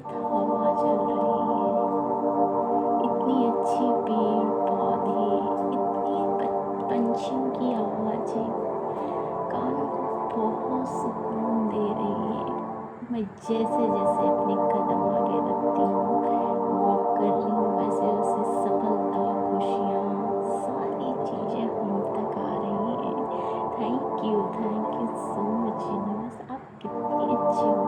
हवा चल रही है, इतनी अच्छी पेड़ पौधे, इतनी पंछियों की आवाज़ें कानों को बहुत सुकून दे रही है। मैं जैसे जैसे अपने कदम आगे रखती हूँ, वॉक कर रही हूँ, वैसे वैसे सफलता, खुशियाँ, सारी चीज़ें हम तक आ रही हैं। Thank you so much universe. आप कितनी अच्छी हो।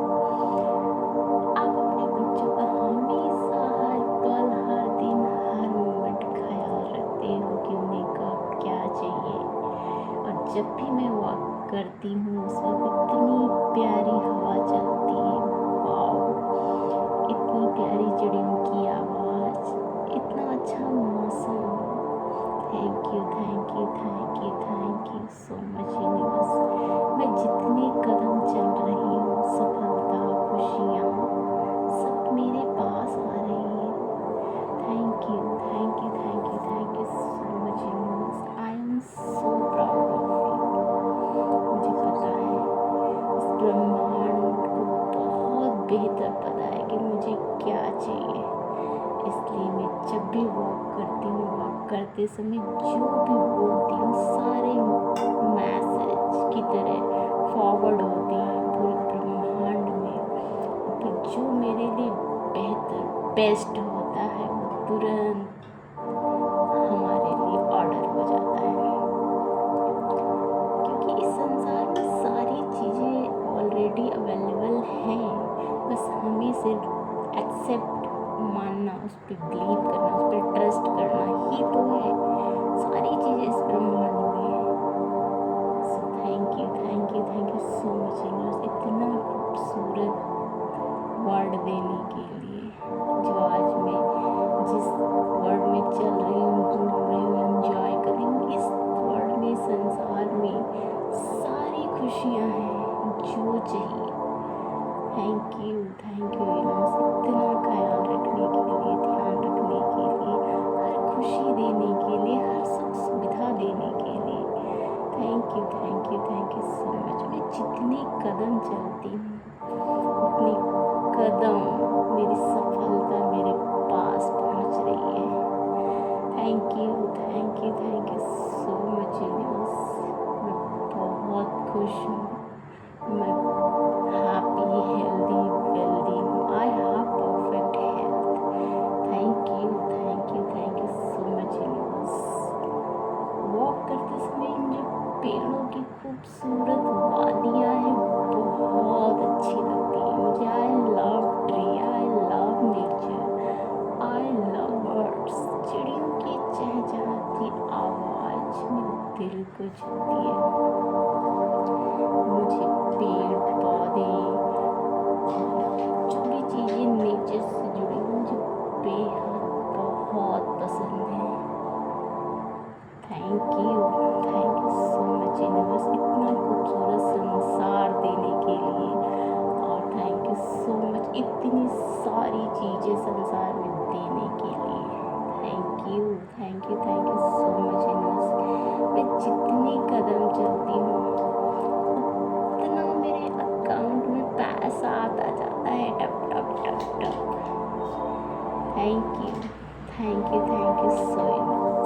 आप अपने बच्चों का हमेशा, हर पल, हर दिन, हर मोमेंट ख्याल रखते हो कि उन्हें कब क्या चाहिए। और जब भी मैं वॉक करती हूँ उस वक्त इतनी प्यारी हवा चलती है, वाओ, इतनी प्यारी चिड़ियों की आवाज़, इतना अच्छा मौसम। Thank you so much universe. मैं जितने कदम चल रही हूँ, सफलता, खुशियाँ सब मेरे पास आ रही हैं। Thank you so much universe. I am so proud of you. मुझे पता है इस ब्रह्मांड को बहुत बेहतर पता है कि मुझे क्या चाहिए, इसलिए मैं जब भी वॉक करती हूँ, वॉक करते समय जो भी बोलती हूँ सारे मैसेज की तरह फॉरवर्ड होती हैं पूरे ब्रह्मांड में। फिर जो मेरे लिए बेहतर बेस्ट होता है वो तुरंत हमारे लिए ऑर्डर हो जाता है, क्योंकि इस संसार में सारी चीज़ें ऑलरेडी अवेलेबल हैं। बस हमें सिर्फ एक्सेप्ट मानना, उस पर बिलीव करना, उस पर ट्रस्ट करना ही तो है। सारी चीज़ें इस ब्रह्मांड में है। सो thank you so much universe, इतना खूबसूरत वर्ड देने के लिए। जो आज मैं जिस वर्ड में चल रही हूँ, घूम रही हूँ, एंजॉय कर रही हूँ, इस वर्ड में, संसार में सारी खुशियाँ हैं जो चाहिए। थैंक यू यूनिवर्स, इतना ख्याल रखने के लिए, ध्यान रखने के लिए, हर खुशी देने के लिए, हर सुख सुविधा देने के लिए। Thank you so much. मैं जितने कदम चलती हूँ उतने कदम मेरी सफलता मेरे पास पहुँच रही है। Thank you so much universe. मैं बहुत खुश हूँ, मैं हैप्पी, हेल्दी, वेल्दी हूँ। I have perfect health. Thank you so much universe. Walk करते समय इन जो पेड़ों की खूबसूरत वादियाँ हैं बहुत अच्छी लगती हैं मुझे। I love tree, I love nature, I love birds. चिड़ियों की चहचहाती आवाज़ मेरे दिल को छूती है। मुझे पेड़ पौधे, जो भी चीज़ें नेचर से जुड़ी हुई मुझे बेहद बहुत पसंद है। Thank you so much universe, इतना खूबसूरत संसार देने के लिए। और थैंक यू सो मच इतनी सारी चीज़ें संसार में देने के लिए। Thank you so much universe. मैं जितनी कदम चलती हूँ उतना मेरे अकाउंट में पैसा आता जाता है, टप टप टप टप। Thank you so much.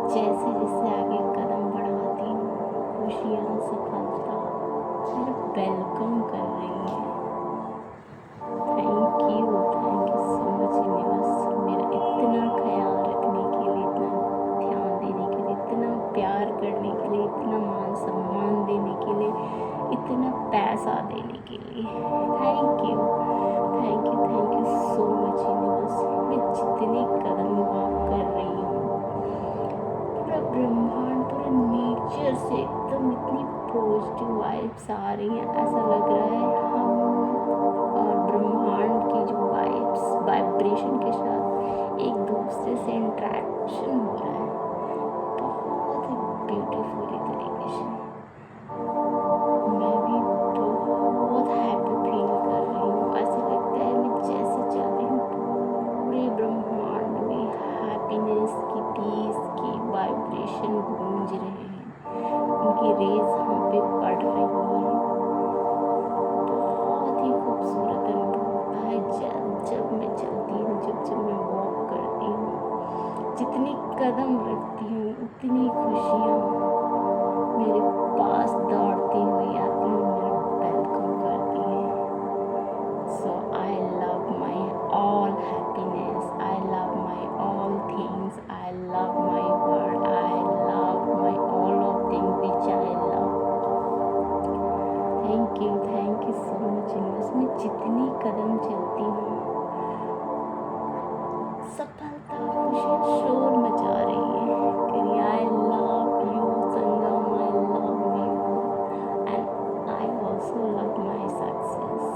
जैसे जैसे आगे कदम बढ़ाती हूँ, खुशियाँ, सफलता मेरा वेलकम कर रही है। Thank you so much universe, मेरा इतना ख्याल रखने के लिए, इतना ध्यान देने के लिए, इतना प्यार करने के लिए, इतना मान सम्मान देने के लिए, इतना पैसा देने के लिए। Thank you so much universe. मैं So I love my all happiness. I love my all things. I love my world. I love my all of things which I love. Thank you so much universe. मैं जितनी कदम चलती हूँ सफलता खुशियाँ शोर मचा रही है कि I love you Sangam, I love you and I also love my success.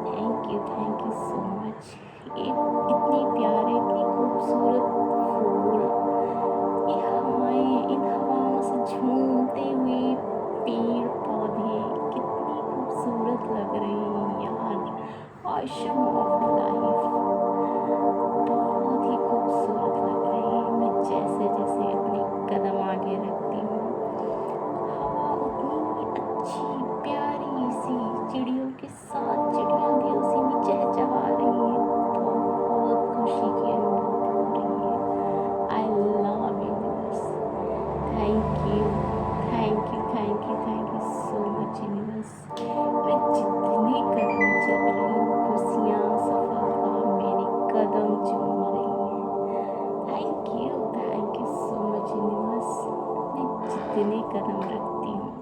Thank you so much. ये इतनी प्यारे, इतनी खूबसूरत फूल, ये हवाएं, इन हवाओं से झूमते हुए पेड़ पौधे कितनी खूबसूरत लग रहे हैं यार। आशम ऑफ लाइफ बहुत ही खूबसूरत लग रही है। मैं जैसे जैसे अपने कदम आगे रखती हूँ हवा उतनी अच्छी प्यारी सी चिड़ियों के साथ, चिड़ियाँ भी उसी में चहचहा रही हैं। बहुत खुशी की अनुभूति हो रही है। I love universe. Thank you so much universe. मैं जितने कदम चल रही हूँ खुशियाँ सफलता मेरे कदम चूम रही है। Thank you so much universe. मैं जितने कदम रखती हूँ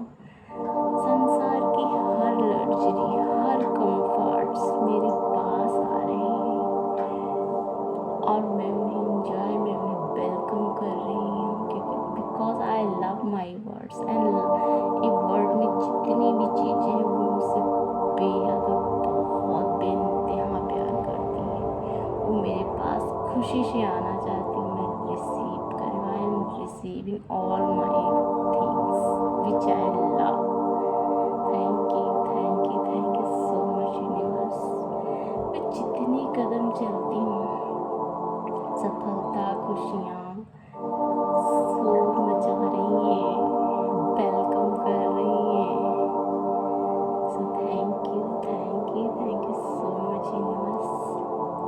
संसार की हर लग्जरी, हर कंफर्ट्स मेरे पास आ रहे हैं और मैं उन्हें इंजॉय, मैं उन्हें वेलकम कर रही हूँ क्योंकि because I love my words and ये वर्ल्ड में जितनी भी चीज़ें हैं वो मुझसे बेहद और बहुत बेइंतहा प्यार करती हैं। वो मेरे पास खुशी से आना चाहती हूँ, मैं रिसीव करूँ। I am receiving all my things which I love. Thank you so much universe. मैं जितनी कदम चलती हूँ सफलता खुशियाँ शोर मचा रही हैं, वेलकम कर रही हैं। सो thank you so much universe.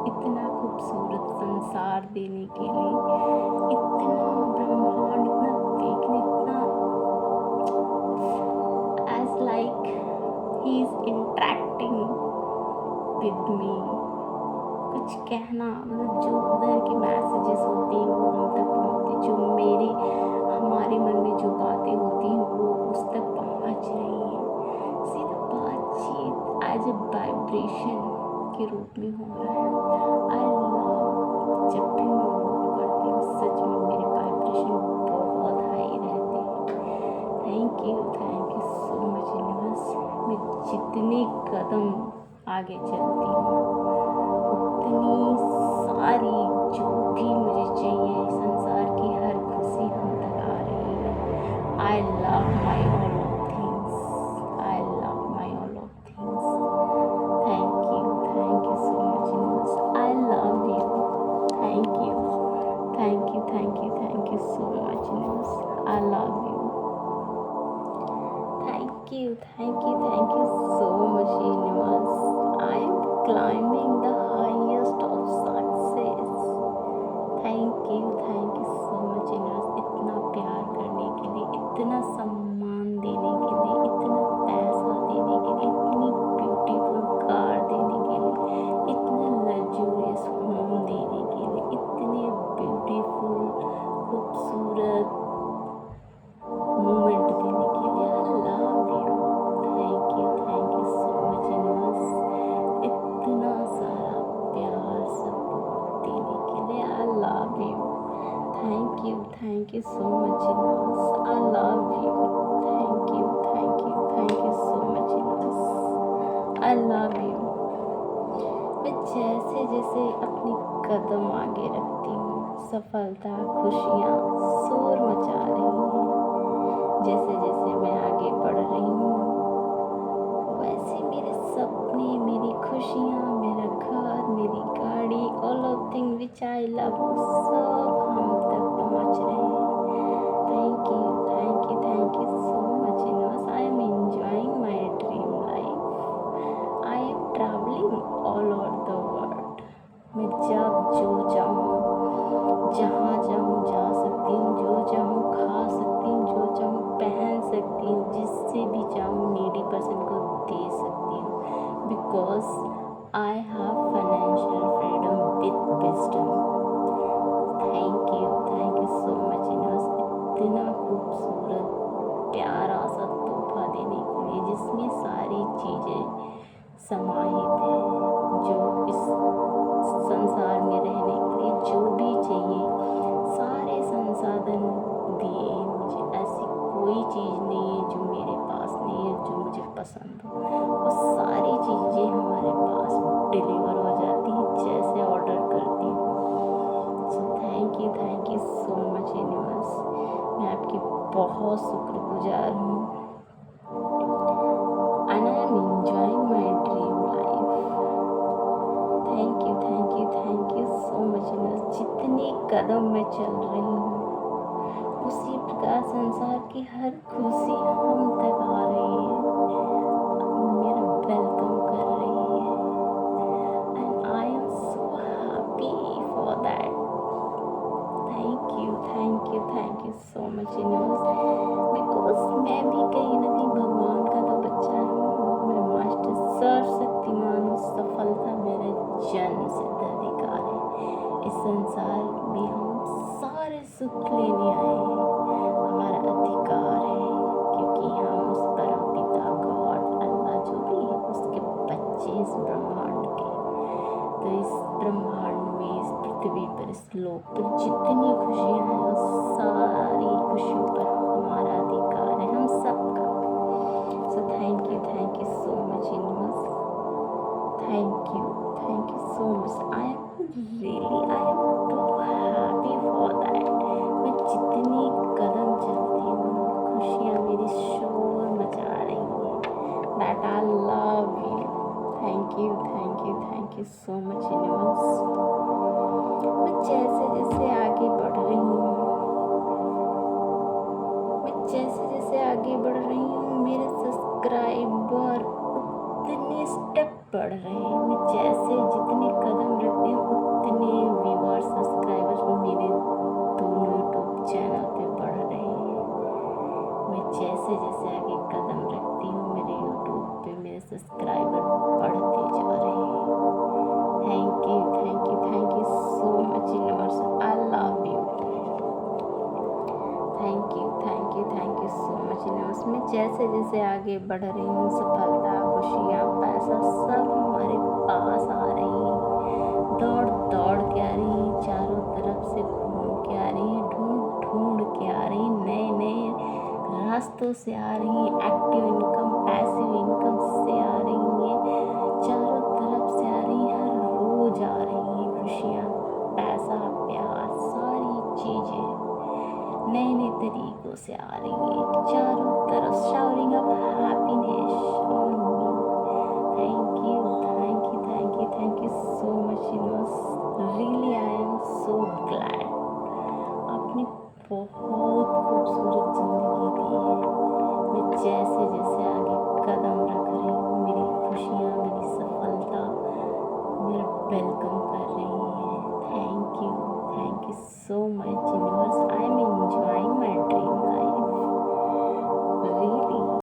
इतना खूबसूरत संसार देने के लिए, इतना ब्रह्मांड, इतना देखने, इतना as like he is interacting with me. कुछ कहना मतलब जो उधर के मैसेजेस होते हैं वो हम तक पहुँचते, जो हमारे मन में जो बातें होती हैं वो उस तक पहुँच रही हैं। सीधा बातचीत एज ए वाइब्रेशन के रूप में हो रहा है। आई लव जब भी मैं वो करती हूँ सच में मेरे वाइब्रेशन बहुत हाई रहते हैं। Thank you so much universe. मैं जितने कदम आगे चलती हूँ उतनी सारी जो भी मुझे चाहिए संसार की हर खुशी हम तक आ रही है। I love my all of things. I love my all of things. Thank you so much universe. I love you. Thank you so much universe. I love you. Thank you so much universe. I am climbing the highest of success. Thank you so much universe. इतना प्यार करने के लिए, इतना सम्मान देने के लिए, इतना पैसा देने के लिए, इतनी ब्यूटीफुल कार देने के लिए, इतना लग्जूरियस होम देने के लिए, इतने ब्यूटीफुल खूबसूरत मोमेंट देने के लिए। I love you. Thank you so much universe. इतना सारा प्यार सपोर्ट देने के लिए। I love you. Thank you so much universe. I love you. Thank you so much universe. I love you. मैं जैसे जैसे अपनी कदम आगे रखती हूँ सफलता खुशियाँ शोर मचा रही हैं। जैसे जैसे मैं आगे बढ़ रही हूँ वैसे मेरे सपने, मेरी खुशियाँ, मेरा घर, मेरी गाड़ी, all of thing which I love सब हम तक पहुँच रहे हैं। Thank you so much universe. I am enjoying my dream life. I am travelling all over the world. मैं जब जो चाहूँ जहाँ चाहूँ जा सकती हूँ, जो चाहूँ खा सकती हूँ, जो चाहूँ पहन सकती हूँ, जिससे भी चाहूँ नीडी पर्सन को दे सकती हूँ। because I have financial freedom with wisdom. Thank you so much universe, इतना खूबसूरत प्यारा सा तोहफा देने के लिए जिसमें सारी चीज़ें समाहित हैं जो इस संसार में रहने के लिए जो भी चाहिए सारे संसाधन दिए हैं मुझे। ऐसी कोई चीज़ नहीं है जो मेरे पास नहीं है जो मुझे पसंद हो, और सारी चीज़ें हमारे पास डिलीवर हो जाती हैं जैसे ऑर्डर करती हूँ। सो thank you so much universe, मैं आपकी बहुत शुक्रगुजार हूँ। And I am enjoying my dream life. Thank you so much universe. जितने कदम मैं चल रही हूँ उसी प्रकार संसार की हर खुशी हम तक आ रही है, मेरा वेलकम कर रही है, and I am so happy for that. Thank you so much universe, because मैं भी कहीं ना कहीं भगवान का तो बच्चा हूँ। मैं मास्टर सर्वशक्तिमान हूँ, सफलता मेरे जन्म सिद्ध अधिकार है। इस संसार में हम सारे सुख लेने आए हैं, हमारा अधिकार है, क्योंकि हम उस परम पिता गॉड अल्लाह जो भी है उसके बच्चे इस ब्रह्मांड के। तो इस ब्रह्मांड में, इस पृथ्वी पर, इस लोक पर जितनी खुशियाँ हैं उस सारी खुशियों पर हमारा अधिकार है, हम सबका। So thank you so much universe. Thank you so much. I am too happy for that. मैं जितनी कदम चलती हूँ खुशियाँ मेरी शोर मचा रही हैं। That I love you. Thank you so much universe. मैं जैसे जैसे आगे बढ़ रही हूँ, मेरे सब्सक्राइबर उतने स्टेप बढ़ रहे हैं। मैं जैसे जितने कदम रखती हूँ उतने व्यूअर्स, सब्सक्राइबर्स मेरे दोनों यूट्यूब चैनल पे बढ़ रहे हैं। मैं जैसे आगे कदम रखती हूँ मेरे यूट्यूब पे मेरे सब्सक्राइबर बढ़ते जा रहे हैं। Thank you so much universe. I love you. Thank you so much universe. मैं जैसे आगे बढ़ रही हूँ सफलता, खुशियाँ, पैसा सब हमारे पास आ रही है। दौड़ के आ रही है, चारों तरफ से घूम के आ रही है, ढूंढ के आ रही है, नए रास्तों से आ रही है, एक्टिव इनकम, पैसिव इनकम से आ रही है, चारों तरफ से आ रही है, हर रोज आ रही है खुशियाँ, पैसा, प्यार, सारी चीज़ें नए तरीकों से आ रही है चारों तरफ, showering of happiness on me. Thank you so much universe. Really I am so glad. आपने बहुत खूबसूरत ज़िंदगी दी है। मैं जैसे आगे कदम रख रही हूँ मेरी खुशियाँ, मेरी सफलता मेरा वेलकम कर रही है। Thank you so much universe. I am enjoying my dream.